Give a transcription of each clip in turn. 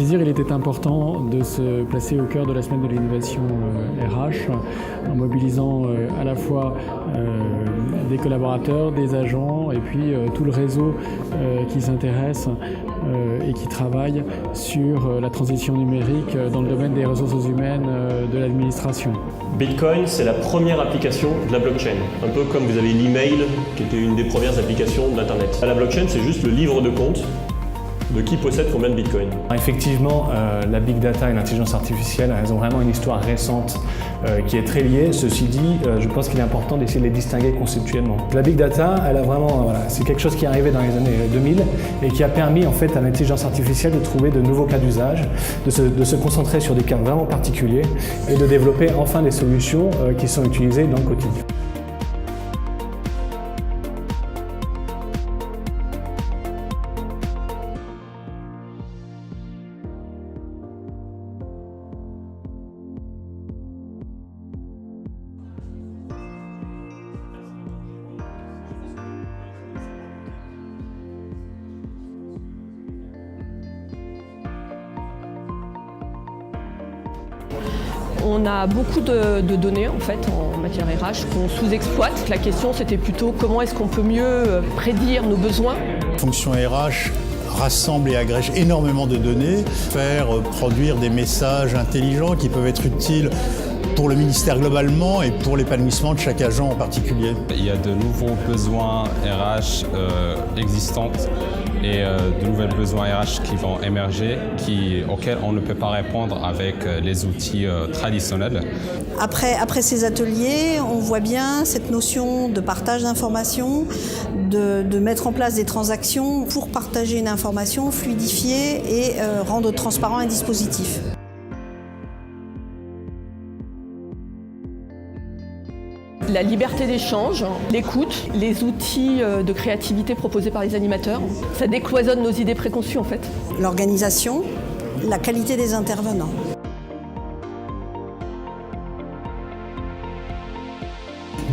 Saisir, il était important de se placer au cœur de la semaine de l'innovation RH, en mobilisant à la fois des collaborateurs, des agents et puis tout le réseau qui s'intéresse et qui travaille sur la transition numérique dans le domaine des ressources humaines de l'administration. Bitcoin, c'est la première application de la blockchain. Un peu comme vous avez l'email, qui était une des premières applications d'Internet. La blockchain, c'est juste le livre de compte de qui possède combien de Bitcoin. Effectivement, la Big Data et l'intelligence artificielle, elles ont vraiment une histoire récente qui est très liée. Ceci dit, je pense qu'il est important d'essayer de les distinguer conceptuellement. La Big Data, elle a vraiment, c'est quelque chose qui est arrivé dans les années 2000 et qui a permis en fait à l'intelligence artificielle de trouver de nouveaux cas d'usage, de se concentrer sur des cas vraiment particuliers et de développer enfin des solutions qui sont utilisées dans le quotidien. On a beaucoup de données en fait en matière RH qu'on sous-exploite. La question c'était plutôt comment est-ce qu'on peut mieux prédire nos besoins. La fonction RH rassemble et agrège énormément de données, faire produire des messages intelligents qui peuvent être utiles pour le ministère globalement et pour l'épanouissement de chaque agent en particulier. Il y a de nouveaux besoins RH existants et de nouveaux besoins RH qui vont émerger, auxquels on ne peut pas répondre avec les outils traditionnels. Après ces ateliers, on voit bien cette notion de partage d'informations, de mettre en place des transactions pour partager une information, fluidifier et rendre transparent un dispositif. La liberté d'échange, l'écoute, les outils de créativité proposés par les animateurs, ça décloisonne nos idées préconçues en fait. L'organisation, la qualité des intervenants.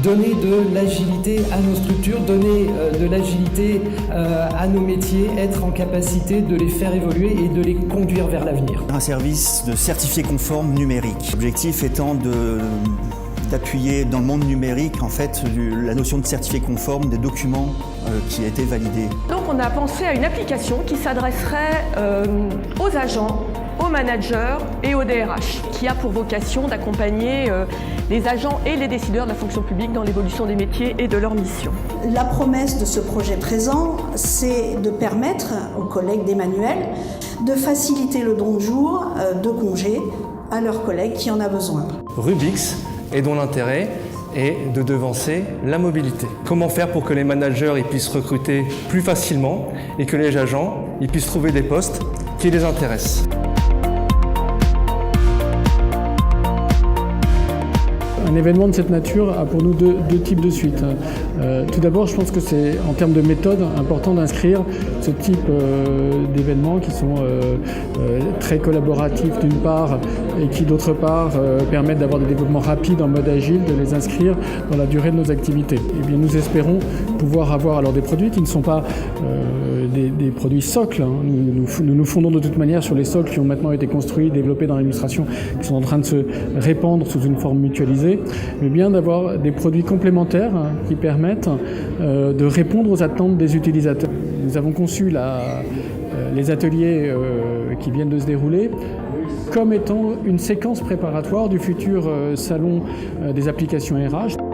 Donner de l'agilité à nos structures, donner de l'agilité à nos métiers, être en capacité de les faire évoluer et de les conduire vers l'avenir. Un service de certifié conforme numérique. L'objectif étant d'appuyer dans le monde numérique en fait la notion de certifié conforme des documents qui a été validés. Donc on a pensé à une application qui s'adresserait aux agents, aux managers et aux DRH, qui a pour vocation d'accompagner les agents et les décideurs de la fonction publique dans l'évolution des métiers et de leurs missions. La promesse de ce projet présent, c'est de permettre aux collègues d'Emmanuel de faciliter le don de jour de congé à leurs collègues qui en a besoin. Rubix, et dont l'intérêt est de devancer la mobilité. Comment faire pour que les managers puissent recruter plus facilement et que les agents puissent trouver des postes qui les intéressent. Un événement de cette nature a pour nous deux types de suites. Tout d'abord, je pense que c'est en termes de méthode important d'inscrire ce type d'événements qui sont très collaboratifs d'une part et qui d'autre part permettent d'avoir des développements rapides en mode agile, de les inscrire dans la durée de nos activités. Et bien, nous espérons pouvoir avoir alors des produits qui ne sont pas des produits socles. Nous nous fondons de toute manière sur les socles qui ont maintenant été construits, développés dans l'administration, qui sont en train de se répandre sous une forme mutualisée, mais bien d'avoir des produits complémentaires qui permettent de répondre aux attentes des utilisateurs. Nous avons conçu les ateliers qui viennent de se dérouler comme étant une séquence préparatoire du futur salon des applications RH.